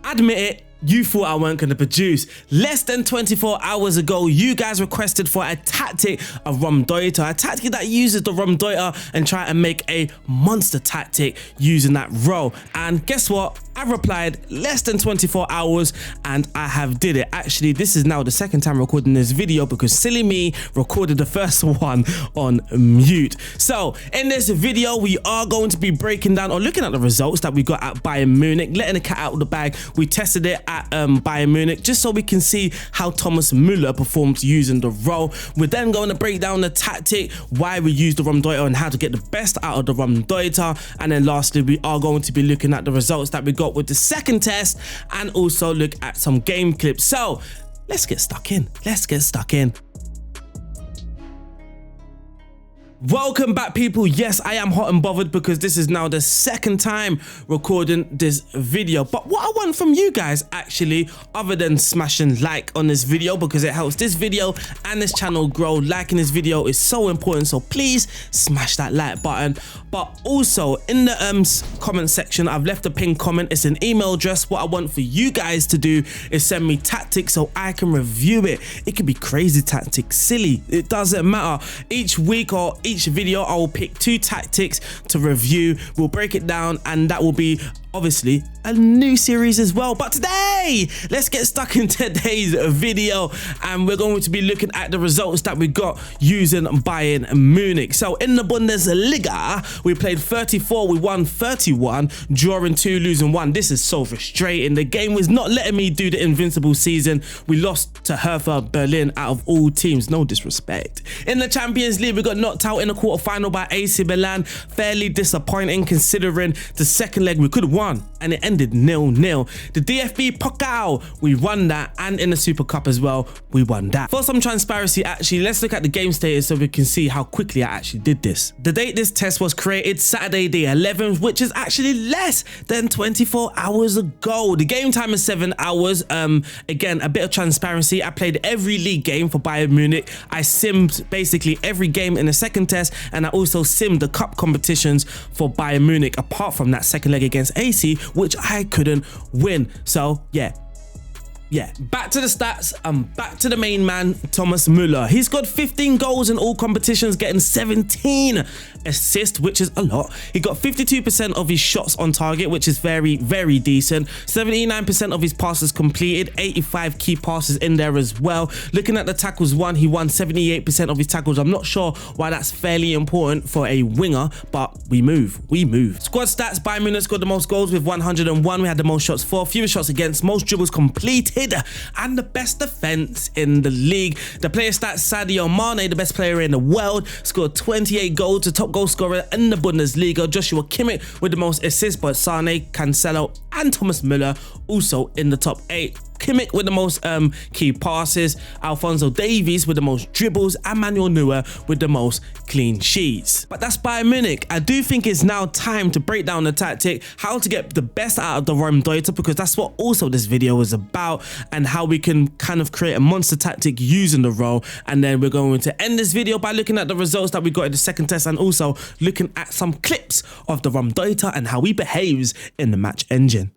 Admit it, you thought I weren't going to produce. Less than 24 hours ago, you guys requested for a tactic of Raumdeuter, a tactic that uses the Raumdeuter and try and make a monster tactic using that role. And guess what? I replied less than 24 hours and I have did it. Actually, this is now the second time recording this video because silly me recorded the first one on mute. So in this video, we are going to be breaking down or looking at the results that we got at Bayern Munich, letting the cat out of the bag. We tested it at Bayern Munich just so we can see how Thomas Müller performs using the role. We're then going to break down the tactic, why we use the Raumdeuter and how to get the best out of the Raumdeuter. And then lastly, we are going to be looking at the results that we got with the second test and also look at some game clips. So let's get stuck in. Welcome back, people. Yes, I am hot and bothered because this is now the second time recording this video. But what I want from you guys, actually, other than smashing like on this video because it helps this video and this channel grow, liking this video is so important. So please smash that like button. But also in the comment section, I've left a pinned comment. It's an email address. What I want for you guys to do is send me tactics so I can review it. It could be crazy tactics, silly, it doesn't matter. Each week or each video, I will pick 2 tactics to review. We'll break it down and that will be obviously a new series as well. But today, let's get stuck in today's video and we're going to be looking at the results that we got using Bayern Munich. So in the Bundesliga, we played 34, we won 31, drawing 2, losing 1. This is so frustrating. The game was not letting me do the invincible season. We lost to Hertha Berlin out of all teams, no disrespect. In the Champions League, we got knocked out in the quarterfinal by AC Milan. Fairly disappointing considering the second leg we could have won and it ended 0-0. The DFB Pokal, we won that, and in the Super Cup as well, we won that. For some transparency, actually, let's look at the game status so we can see how quickly I actually did this. The date this test was created, Saturday the 11th, which is actually less than 24 hours ago. The game time is 7 hours. Again, a bit of transparency. I played every league game for Bayern Munich. I simmed basically every game in the second test, and I also simmed the cup competitions for Bayern Munich, apart from that second leg against AC, which I couldn't win. So yeah, back to the stats and back to the main man, Thomas Müller. He's got 15 goals in all competitions, getting 17 assists, which is a lot. He got 52% of his shots on target, which is very, very decent. 79% of his passes completed, 85 key passes in there as well. Looking at the tackles won, he won 78% of his tackles. I'm not sure why that's fairly important for a winger, but we move. Squad stats, Bayern Munich scored the most goals with 101. We had the most shots for, fewest shots against, most dribbles completed, and the best defense in the league. The player stats, Sadio Mane, the best player in the world, scored 28 goals, the top goal scorer in the Bundesliga. Joshua Kimmich with the most assists, but Sane, Cancelo and Thomas Müller also in the top 8. Kimmich with the most key passes, Alphonso Davies with the most dribbles, and Manuel Neuer with the most clean sheets. But that's Bayern Munich. I do think it's now time to break down the tactic, how to get the best out of the Raumdeuter, because that's what also this video is about, and how we can kind of create a monster tactic using the role. And then we're going to end this video by looking at the results that we got in the second test and also looking at some clips of the Raumdeuter and how he behaves in the match engine.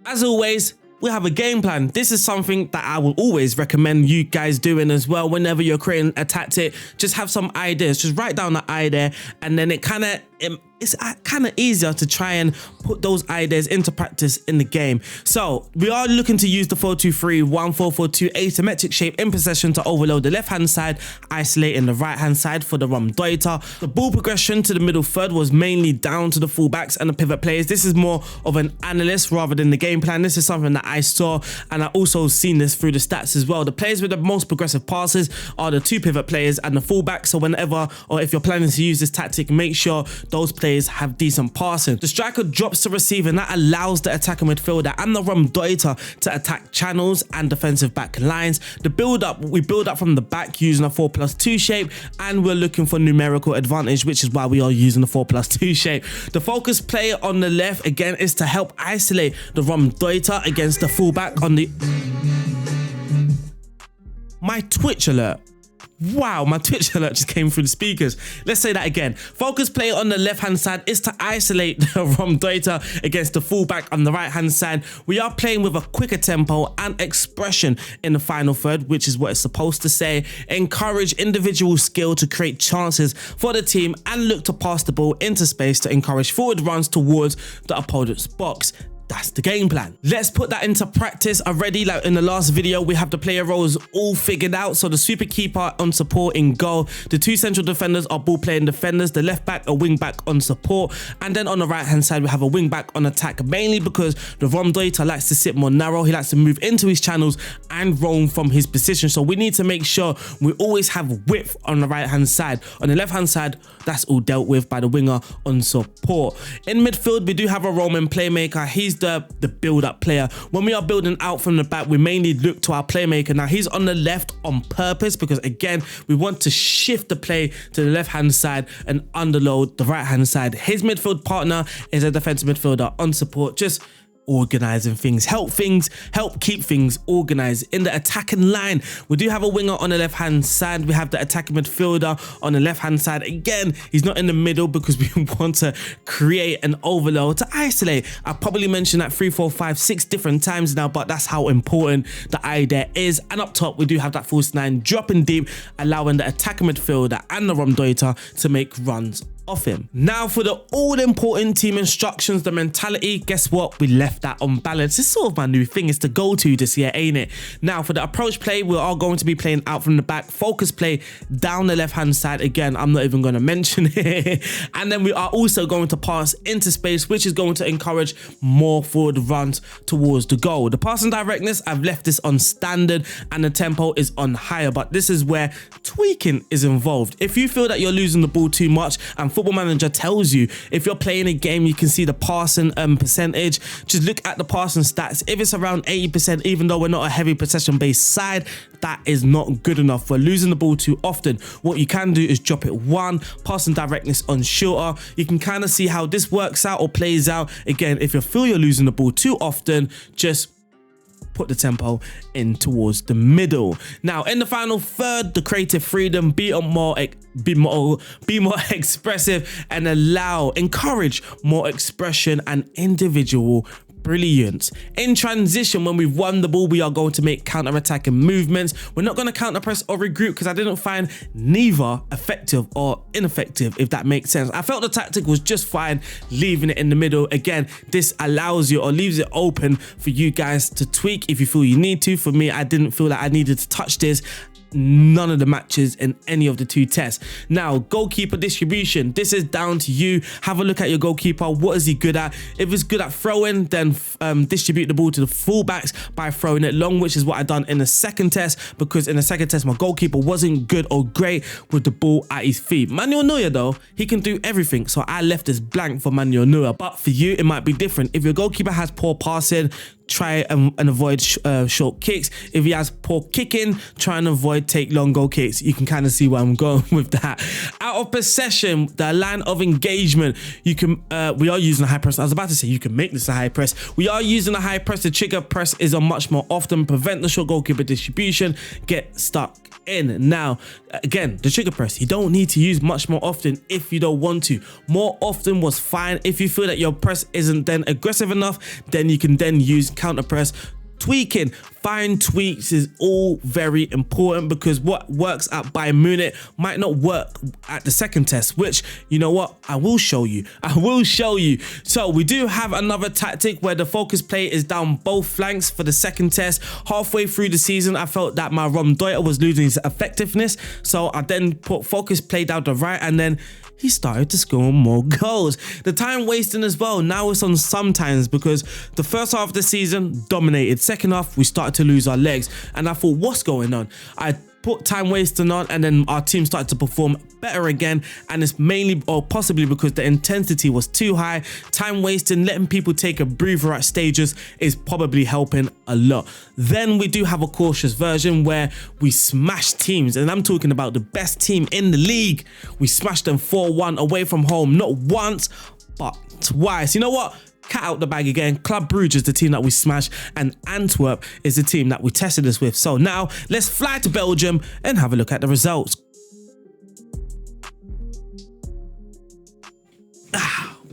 As always, we have a game plan. This is something that I will always recommend you guys doing as well. Whenever you're creating a tactic, just have some ideas. Just write down the idea, and then it's kind of easier to try and put those ideas into practice in the game. So we are looking to use the 4-2-3, 1-4-4-2 asymmetric shape in possession to overload the left-hand side, isolating the right-hand side for the Raumdeuter. The ball progression to the middle third was mainly down to the fullbacks and the pivot players. This is more of an analyst rather than the game plan. This is something that I saw, and I also seen this through the stats as well. The players with the most progressive passes are the 2 pivot players and the fullbacks. So whenever, or if you're planning to use this tactic, make sure those players have decent passing. The striker drops to receive, and that allows the attacking midfielder and the Raumdeuter to attack channels and defensive back lines. We build up from the back using a 4+2 shape, and we're looking for numerical advantage, which is why we are using the 4+2 shape. The focus player on the left again is to help isolate the Raumdeuter against the fullback on the... My Twitch alert. Wow, my Twitch alert just came through the speakers. Let's say that again. Focus play on the left-hand side is to isolate the Raumdeuter against the fullback on the right-hand side. We are playing with a quicker tempo and expression in the final third, which is what it's supposed to say. Encourage individual skill to create chances for the team and look to pass the ball into space to encourage forward runs towards the opponent's box. That's the game plan. Let's put that into practice already. Like in the last video, we have the player roles all figured out. So the super keeper on support in goal. The two central defenders are ball playing defenders. The left back, a wing back on support. And then on the right hand side, we have a wing back on attack, mainly because the Raumdeuter likes to sit more narrow. He likes to move into his channels and roam from his position. So we need to make sure we always have width on the right hand side. On the left hand side, that's all dealt with by the winger on support. In midfield, we do have a Roman playmaker. He's the build-up player. When we are building out from the back, we mainly look to our playmaker. Now, he's on the left on purpose because, again, we want to shift the play to the left-hand side and underload the right-hand side. His midfield partner is a defensive midfielder on support, just organizing things, help keep things organized. In the attacking line, we do have a winger on the left hand side. We have the attacking midfielder on the left hand side. Again, he's not in the middle because we want to create an overload to isolate. I probably mentioned that 3, 4, 5, 6 different times now, but that's how important the idea is. And up top, we do have that false 9 dropping deep, allowing the attacking midfielder and the Raumdeuter to make runs off him. Now for the all-important team instructions, the mentality, guess what? We left that on balance. It's sort of my new thing. It's the go-to this year, ain't it? Now for the approach play, we are going to be playing out from the back. Focus play down the left-hand side. Again, I'm not even going to mention it. And then we are also going to pass into space, which is going to encourage more forward runs towards the goal. The passing directness, I've left this on standard and the tempo is on higher, but this is where tweaking is involved. If you feel that you're losing the ball too much and Football Manager tells you, if you're playing a game, you can see the passing percentage. Just look at the passing stats. If it's around 80%, even though we're not a heavy possession based side, that is not good enough. We're losing the ball too often. What you can do is drop it 1, passing directness on shorter. You can kind of see how this works out or plays out. Again, if you feel you're losing the ball too often, just put the tempo in towards the middle. Now in the final third, the creative freedom, be more expressive and encourage more expression and individual brilliance. In transition, when we've won the ball, we are going to make counter-attacking movements. We're not going to counter-press or regroup because I didn't find neither effective or ineffective, if that makes sense. I felt the tactic was just fine, leaving it in the middle. Again, this allows you or leaves it open for you guys to tweak if you feel you need to. For me, I didn't feel like I needed to touch this. None of the matches in any of the 2 tests. Now, goalkeeper distribution. This is down to you. Have a look at your goalkeeper. What is he good at? If he's good at throwing, then distribute the ball to the fullbacks by throwing it long, which is what I done in the second test, because in the second test, my goalkeeper wasn't good or great with the ball at his feet. Manuel Neuer, though, he can do everything. So I left this blank for Manuel Neuer. But for you, it might be different. If your goalkeeper has poor passing, try and avoid short kicks. If he has poor kicking, try and avoid take long goal kicks. You can kind of see where I'm going with that. Out of possession, the line of engagement, you can we are using a high press. I was about to say you can make this a high press. We are using a high press. The trigger press is on much more often. Prevent the short goalkeeper distribution. Get stuck in. Now, again, the trigger press, you don't need to use much more often if you don't want to. More often was fine. If you feel that your press isn't then aggressive enough, then you can then use counter press. Tweaking, fine tweaks is all very important because what works at Bayern Munich might not work at the second test, which, you know what, I will show you. So we do have another tactic where the focus play is down both flanks for the second test. Halfway through the season, I felt that my Raumdeuter was losing his effectiveness, so I then put focus play down the right, and then he started to score more goals. The time wasting as well, now it's on sometimes, because the first half of the season dominated. Second half, we started to lose our legs, and I thought, what's going on? I put time wasting on, and then our team started to perform better again, and it's mainly or possibly because the intensity was too high. Time wasting, letting people take a breather at stages is probably helping a lot. Then we do have a cautious version where we smash teams, and I'm talking about the best team in the league. We smashed them 4-1 away from home, not once but twice. You know what? cat out the bag again. Club Brugge is the team that we smashed, and Antwerp is the team that we tested this with. So now let's fly to Belgium and have a look at the results.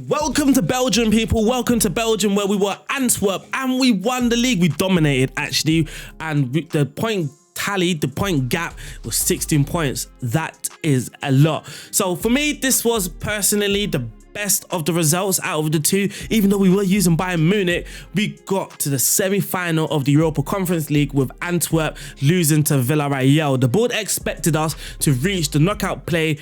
Welcome to Belgium, people. Welcome to Belgium, where we were Antwerp and we won the league. We dominated, actually, and the point tally, the point gap was 16 points. That is a lot. So for me, this was personally the best of the results out of the two. Even though we were using Bayern Munich, we got to the semi-final of the Europa Conference League with Antwerp losing to Villarreal. The board expected us to reach the knockout playoff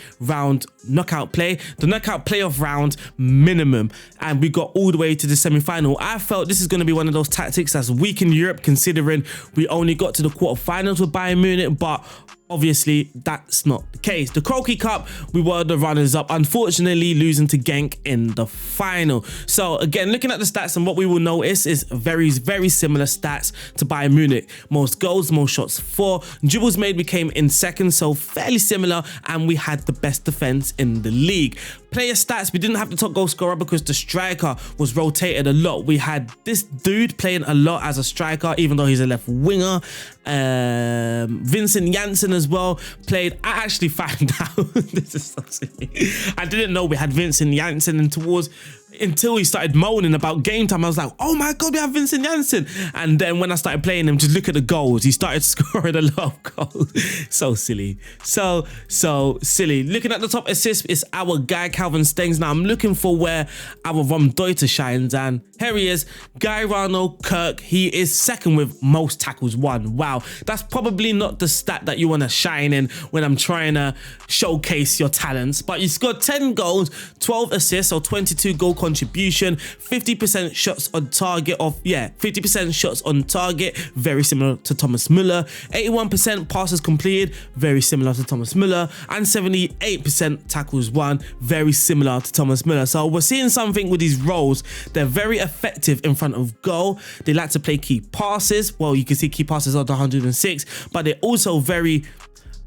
round minimum, and we got all the way to the semi-final. I felt this is going to be one of those tactics that's weak in Europe, considering we only got to the quarterfinals with Bayern Munich, but obviously that's not the case. The Croquis Cup, we were the runners up, unfortunately losing to Genk in the final. So again, looking at the stats, and what we will notice is very similar stats to Bayern Munich. Most goals, most shots for. Dribbles made, we came in second, so fairly similar, and we had the best defense in the league. Player stats, we didn't have the top goal scorer because the striker was rotated a lot. We had this dude playing a lot as a striker, even though he's a left winger. Vincent Janssen as well played. I actually found out, this is so silly, I didn't know we had Vincent Janssen until he started moaning about game time. I was like, oh my God, we have Vincent Janssen. And then when I started playing him, just look at the goals. He started scoring a lot of goals. So silly. So silly. Looking at the top assists, it's our guy, Calvin Stengs. Now I'm looking for where our Raumdeuter shines, and here he is, Guy Ronald Kirk. He is second with most tackles won. Wow, that's probably not the stat that you want to shine in when I'm trying to showcase your talents, but you scored 10 goals, 12 assists, or 22 goal contribution, 50% shots on target of, 50% shots on target, very similar to Thomas Müller, 81% passes completed, very similar to Thomas Müller, and 78% tackles won, very similar to Thomas Müller. So we're seeing something with these roles. They're very effective in front of goal. They like to play key passes. Well, you can see key passes are the 106, but they're also very,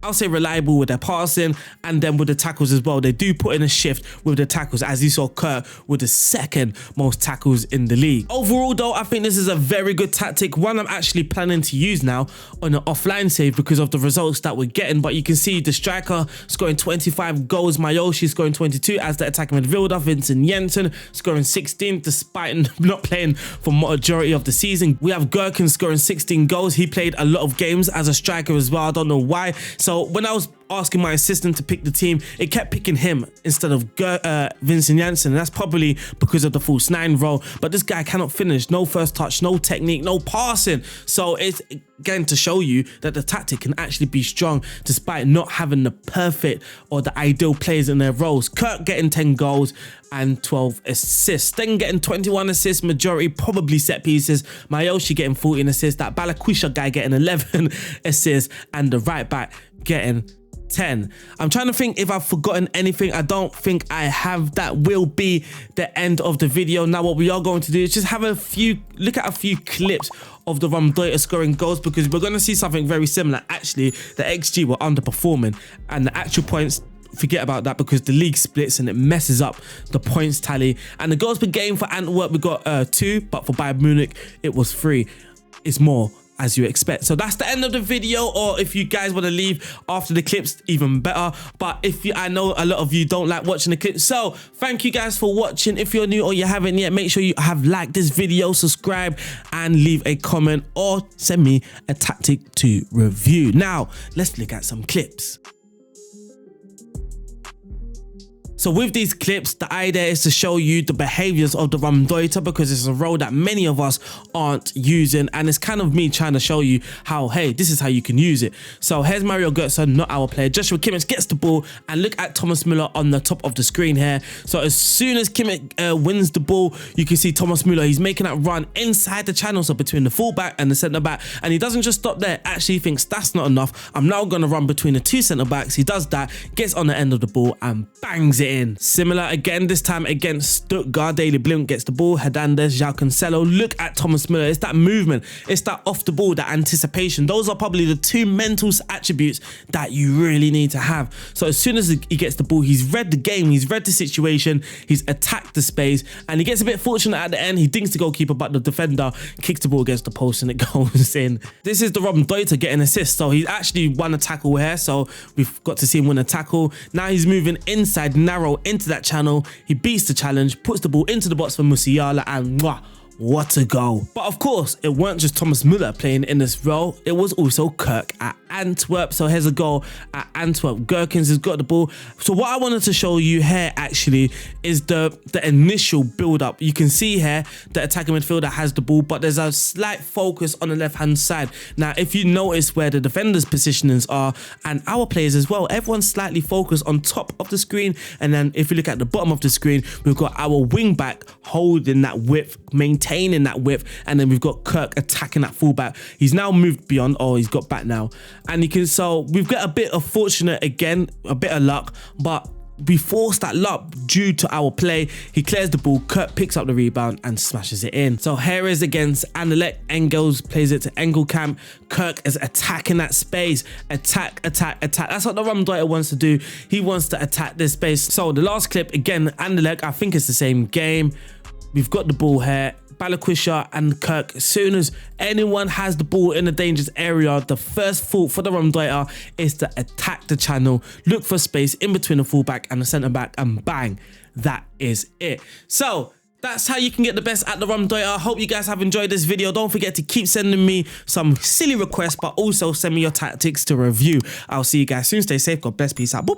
I'll say, reliable with their passing, and then with the tackles as well. They do put in a shift with the tackles, as you saw Kirk with the second most tackles in the league. Overall though, I think this is a very good tactic, one I'm actually planning to use now on an offline save because of the results that we're getting. But you can see the striker scoring 25 goals, Mayoshi scoring 22 as the attacking midfielder, Vincent Janssen scoring 16 despite not playing for majority of the season. We have Gherkin scoring 16 goals. He played a lot of games as a striker as well. I don't know why. So when I was asking my assistant to pick the team, it kept picking him instead of Vincent Janssen. That's probably because of the false 9 role, but this guy cannot finish. No first touch, no technique, no passing. So it's again to show you that the tactic can actually be strong despite not having the perfect or the ideal players in their roles. Kirk getting 10 goals and 12 assists. Then getting 21 assists, majority probably set pieces. Mayoshi getting 14 assists. That Balakwisha guy getting 11 assists, and the right back getting 10. I'm trying to think if I've forgotten anything. I don't think I have. That will be the end of the video. Now what we are going to do is just have look at a few clips of the Raumdeuter scoring goals, because we're going to see something very similar. Actually, the XG were underperforming, and the actual points, forget about that, because the league splits and it messes up the points tally. And the goals per game for Antwerp, we got 2, but for Bayern Munich it was 3. It's more, as you expect. So that's the end of the video, or if you guys want to leave after the clips, even better. But I know a lot of you don't like watching the clips, so thank you guys for watching. If you're new or you haven't yet, make sure you have liked this video, subscribe, and leave a comment, or send me a tactic to review. Now let's look at some clips. So with these clips, the idea is to show you the behaviors of the Raumdeuter, because it's a role that many of us aren't using, and it's kind of me trying to show you how, hey, this is how you can use it. So here's Mario Götze, not our player. Joshua Kimmich gets the ball, and look at Thomas Müller on the top of the screen here. So as soon as Kimmich wins the ball, you can see Thomas Müller, he's making that run inside the channel, so between the fullback and the centre back, and he doesn't just stop there. Actually, he thinks that's not enough. I'm now going to run between the 2 centre backs. He does that, gets on the end of the ball and bangs it it in. Similar again, this time against Stuttgart. Daily Blind gets the ball. Hernandez, João Cancelo. Look at Thomas Müller. It's that movement. It's that off the ball, that anticipation. Those are probably the two mental attributes that you really need to have. So as soon as he gets the ball, he's read the game, he's read the situation, he's attacked the space, and he gets a bit fortunate at the end. He dinks the goalkeeper, but the defender kicks the ball against the post and it goes in. This is the Raumdeuter getting assist. So he's actually won a tackle here. So we've got to see him win a tackle. Now he's moving inside, narrow into that channel. He beats the challenge, puts the ball into the box for Musiala, and mwah, what a goal. But of course, it weren't just Thomas Müller playing in this role. It was also Kirk at Antwerp. So here's a goal at Antwerp. Gherkins has got the ball. So what I wanted to show you here actually is the initial build up. You can see here the attacking midfielder has the ball, but there's a slight focus on the left hand side. Now, if you notice where the defenders' positionings are and our players as well, everyone's slightly focused on top of the screen. And then if you look at the bottom of the screen, we've got our wing back holding that width, maintaining that width, and then we've got Kirk attacking that fullback. He's now moved beyond, oh, he's got back now. And you can, so we've got a bit of fortunate again, a bit of luck, but we forced that luck due to our play. He clears the ball, Kirk picks up the rebound and smashes it in. So here is against Anderlecht. Engels plays it to Engelkamp. Kirk is attacking that space. Attack, attack, attack. That's what the Raumdeuter wants to do. He wants to attack this space. So the last clip, again, Anderlecht, I think it's the same game. We've got the ball here. Balakwisha and Kirk, as soon as anyone has the ball in a dangerous area, the first thought for the Raumdeuter is to attack the channel, look for space in between the fullback and the centre back, and bang, that is it. So that's how you can get the best at the Raumdeuter. I hope you guys have enjoyed this video. Don't forget to keep sending me some silly requests, but also send me your tactics to review. I'll see you guys soon. Stay safe. God bless. Peace out. Boop.